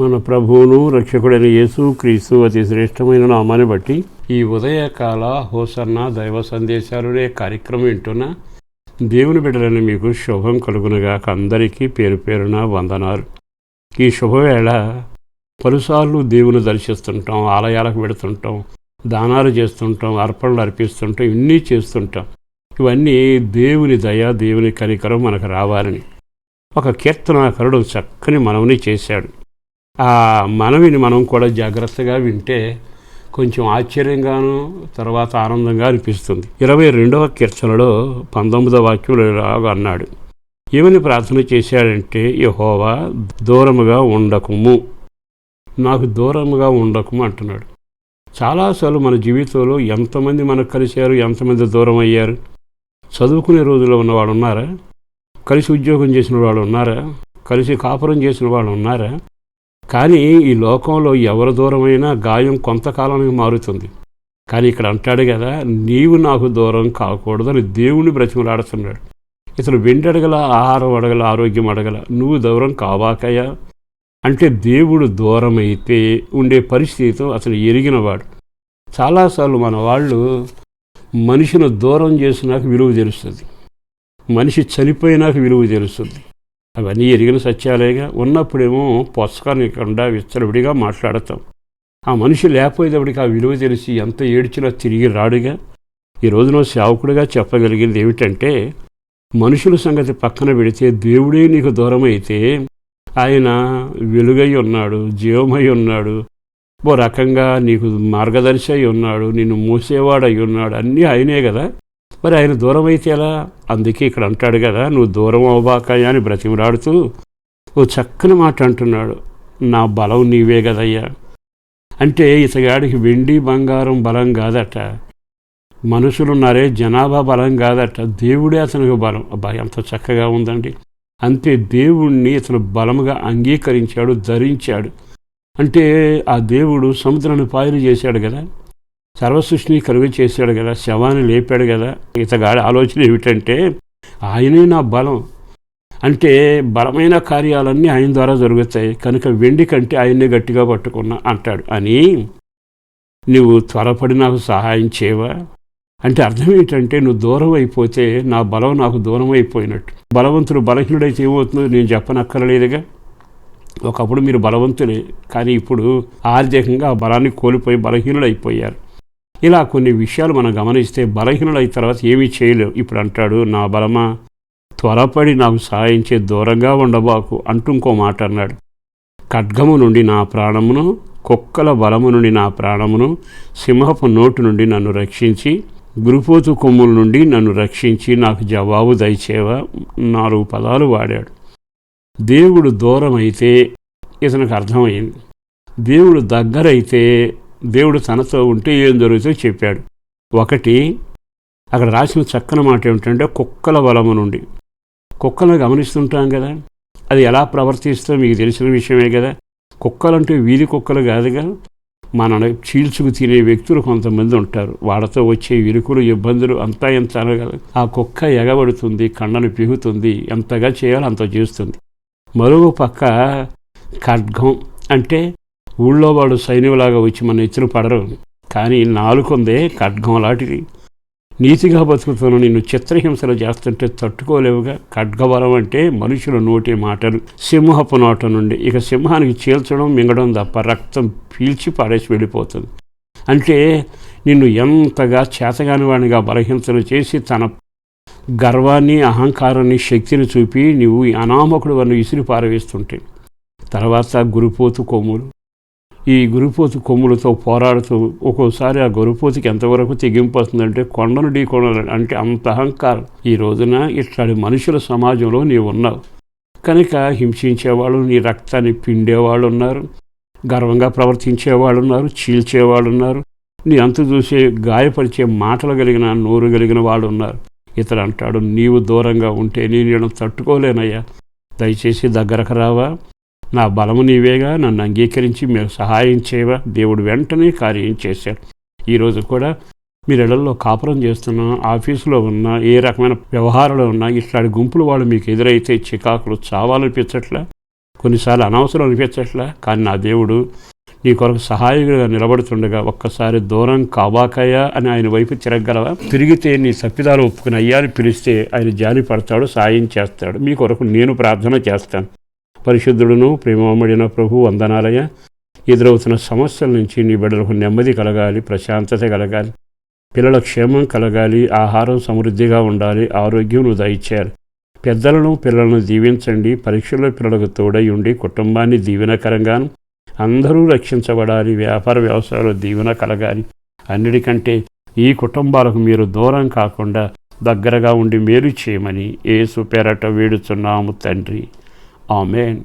మన ప్రభువును రక్షకుడైన యేసు క్రీస్తు అతి శ్రేష్టమైన నామాన్ని బట్టి ఈ ఉదయకాల హోసన్న దైవ సందేశాలునే కార్యక్రమం వింటున్న దేవుని బిడ్డలని మీకు శుభం కలుగునుగాక. అందరికీ పేరు పేరున వందనాలు. ఈ శుభవేళ పలుసార్లు దేవుని దర్శిస్తుంటాం, ఆలయాలకు పెడుతుంటాం, దానాలు చేస్తుంటాం, అర్పణలు అర్పిస్తుంటాం, ఇవన్నీ చేస్తుంటాం. ఇవన్నీ దేవుని దయ, దేవుని కనికరం మనకు రావాలని ఒక కీర్తనాకారుడు చక్కని మనవిని చేశాడు. ఆ మనవిని మనం కూడా జాగ్రత్తగా వింటే కొంచెం ఆశ్చర్యంగాను తర్వాత ఆనందంగా అనిపిస్తుంది. 22వ కీర్తనలో 19వ వాక్యంలో అన్నాడు, ఏమని ప్రార్థన చేశాడంటే, యెహోవా దూరముగా ఉండకుము, నాకు దూరముగా ఉండకుము అంటున్నాడు. చాలాసార్లు మన జీవితంలో ఎంతమంది మనకు కలిశారు, ఎంతమంది దూరం అయ్యారు. చదువుకునే రోజుల్లో ఉన్నవాడు ఉన్నారా? కలిసి ఉద్యోగం చేసిన వాళ్ళు ఉన్నారా? కలిసి కాపురం చేసిన వాళ్ళు ఉన్నారా? కానీ ఈ లోకంలో ఎవరు దూరమైనా గాయం కొంతకాలానికి మారుతుంది. కానీ ఇక్కడ అంటాడు కదా, నీవు నాకు దూరం కాకూడదని దేవుని బ్రతిమలాడుతున్నాడు. ఇతను వెండి అడగల, ఆహారం అడగల, ఆరోగ్యం అడగల, నువ్వు దూరం కావాకయ్యా అంటే దేవుడు దూరం అయితే ఉండే పరిస్థితితో అతను ఎరిగినవాడు. చాలాసార్లు మన వాళ్ళు మనిషిని దూరం చేసినాక విలువ తెలుస్తుంది, మనిషి చనిపోయినాక విలువ తెలుస్తుంది. అవన్నీ ఎరిగిన సత్యాలేగా. ఉన్నప్పుడేమో పొసకనికుండా విచ్చలవిడిగా మాట్లాడతాం. ఆ మనిషి లేకపోయేటప్పటికి ఆ విలువ తెలిసి ఎంత ఏడ్చినా తిరిగి రాడుగా. ఈ రోజున సేవకుడిగా చెప్పగలిగింది ఏమిటంటే, మనుషుల సంగతి పక్కన పెడితే దేవుడే నీకు దూరం అయితే ఆయన వెలుగై ఉన్నాడు, జీవమై ఉన్నాడు, ఓ రకంగా నీకు మార్గదర్శి అయి ఉన్నాడు, నిన్ను మూసేవాడై ఉన్నాడు, అన్నీ ఆయనే కదా. మరి ఆయన దూరం అయితే ఎలా? అందుకే ఇక్కడ అంటాడు కదా, నువ్వు దూరం అవ్వబాకయ్యా అని బ్రతిమలాడుతూ ఓ చక్కని మాట అంటున్నాడు, నా బలం నీవే కదయ్యా. అంటే ఇతగాడికి వెండి బంగారం బలం కాదట, మనుషులున్నారే జనాభా బలం కాదట, దేవుడే అతనికి బలం. అబ్బా ఎంత చక్కగా ఉందండి. అంతే, దేవుణ్ణి ఇతను బలముగా అంగీకరించాడు, ధరించాడు. అంటే ఆ దేవుడు సముద్రాన్ని పాయలు చేశాడు కదా, సర్వసృష్టిని కలుగ చేశాడు కదా, శవాన్ని లేపాడు కదా. ఇతగాడి ఆలోచన ఏమిటంటే, ఆయనే నా బలం. అంటే బలమైన కార్యాలన్నీ ఆయన ద్వారా జరుగుతాయి కనుక వెండి కంటే ఆయన్నే గట్టిగా పట్టుకున్నా అంటాడు. అని నువ్వు త్వరపడి నాకు సహాయం చేయవా అంటే అర్థం ఏంటంటే, నువ్వు దూరం అయిపోతే నా బలం నాకు దూరం అయిపోయినట్టు. బలవంతుడు బలహీనుడైతే ఏమవుతుందో నేను చెప్పనక్కర్లేదుగా. ఒకప్పుడు మీరు బలవంతులే, కానీ ఇప్పుడు ఆర్థికంగా ఆ బలాన్ని కోల్పోయి బలహీనుడైపోయారు. ఇలా కొన్ని విషయాలు మనం గమనిస్తే బలహీనులైన తర్వాత ఏమీ చేయలేవు. ఇప్పుడు అంటాడు, నా బలమా త్వరపడి నాకు సహాయం చే, దూరంగా ఉండబాకు అంటూ ఇంకో మాట అన్నాడు. ఖడ్గము నుండి నా ప్రాణమును, కుక్కల బలము నుండి నా ప్రాణమును, సింహపు నోటు నుండి నన్ను రక్షించి, గురుపోతు కొమ్ముల నుండి నన్ను రక్షించి నాకు జవాబు దయచేవా. 4 పదాలు వాడాడు. దేవుడు దూరం అయితే ఇతనికి అర్థమైంది, దేవుడు దగ్గరైతే దేవుడు తనతో ఉంటే ఏం జరుగుతుందో చెప్పాడు. ఒకటి అక్కడ రాసిన చక్కని మాట ఏమిటంటే, కుక్కల బలము నుండి. కుక్కలను గమనిస్తుంటాం కదా, అది ఎలా ప్రవర్తిస్తో మీకు తెలిసిన విషయమే కదా. కుక్కలంటే వీధి కుక్కలు కాదుగా, మన చీల్చుకు తినే వ్యక్తులు కొంతమంది ఉంటారు. వాళ్ళతో వచ్చే ఇరుకులు, ఇబ్బందులు అంతా ఎంత అనగలదు. ఆ కుక్క ఎగబడుతుంది, కళ్ళను పిగుతుంది, ఎంతగా చేయాలో అంత చేస్తుంది. మరో పక్క ఖడ్గం అంటే ఊళ్ళో వాడు సైన్యంలాగా వచ్చి మన ఎత్తున పడరు, కానీ నాలుకొందే ఖడ్గం లాంటిది. నీతిగా బతుకుతున్న నిన్ను చిత్రహింసలు చేస్తుంటే తట్టుకోలేవుగా. ఖడ్గబలం అంటే మనుషుల నోటి మాటలు, సింహపు నోట నుండి. ఇక సింహానికి చీల్చడం, మింగడం తప్ప రక్తం పీల్చి పాడేసి వెళ్ళిపోతుంది. అంటే నిన్ను ఎంతగా చేతగాని వాడిగా బలహింసలు చేసి తన గర్వాన్ని, అహంకారాన్ని, శక్తిని చూపి నువ్వు అనామకుడు వన్ను ఇసిరి పారవేస్తుంటే. తర్వాత గురుపోతు కొమ్ములు. ఈ గురుపోతు కొమ్ములతో పోరాడుతూ ఒక్కోసారి ఆ గురుపోతుకి ఎంతవరకు తెగింపు వస్తుందంటే కొండను ఢీకొనాలి, అంటే అంత అహంకారం. ఈ రోజున ఇట్లాంటి మనుషుల సమాజంలో నీవు ఉన్నావు కనుక హింసించేవాళ్ళు, నీ రక్తాన్ని పిండేవాళ్ళు ఉన్నారు, గర్వంగా ప్రవర్తించేవాళ్ళు ఉన్నారు, చీల్చేవాళ్ళు ఉన్నారు, నీ అంతు చూసే గాయపరిచే మాటలు కలిగిన, నోరు కలిగిన వాళ్ళు ఉన్నారు. ఇతడు అంటాడు, నీవు దూరంగా ఉంటే నేను తట్టుకోలేనయ్యా, దయచేసి దగ్గరకు రావా, నా బలము నీవేగా, నన్ను అంగీకరించి మీరు సహాయం చేయవా. దేవుడు వెంటనే కార్యం చేశాడు. ఈరోజు కూడా మీరు ఇళ్లలో కాపురం చేస్తున్నా, ఆఫీసులో ఉన్నా, ఏ రకమైన వ్యవహారాలు ఉన్నా, ఇట్లాంటి గుంపులు వాళ్ళు మీకు ఎదురైతే చికాకులు చావాలనిపించట్లా. కొన్నిసార్లు అనవసరం అనిపించట్లా, కానీ నా దేవుడు నీ కొరకు సహాయకుడిగా నిలబడుతుండగా ఒక్కసారి దూరం కాబాకయ్యా అని ఆయన వైపు తిరగలవా? తిరిగితే నీ తప్పిదాలు ఒప్పుకుని అయ్యాని పిలిస్తే ఆయన జాలి పడతాడు, సాయం చేస్తాడు. మీ కొరకు నేను ప్రార్థన చేస్తాను. పరిశుద్ధుడును ప్రేమమడిన ప్రభు వందనాలయ్యా. ఎదురవుతున్న సమస్యల నుంచి నీ బిడ్డలకు నెమ్మది కలగాలి, ప్రశాంతత కలగాలి, పిల్లల క్షేమం కలగాలి, ఆహారం సమృద్ధిగా ఉండాలి, ఆరోగ్యం నువ్వు దయచేయాలి. పెద్దలను పిల్లలను దీవించండి. పరీక్షల్లో పిల్లలకు తోడై ఉండి కుటుంబాన్ని దీవెనకరంగాను అందరూ రక్షించబడాలి. వ్యాపార వ్యవసాయాలు దీవెన కలగాలి. అన్నిటికంటే ఈ కుటుంబాలకు మీరు దూరం కాకుండా దగ్గరగా ఉండి మేలు చేయమని యేసు పేరట వేడుచున్నాము తండ్రి. ఆమేన్.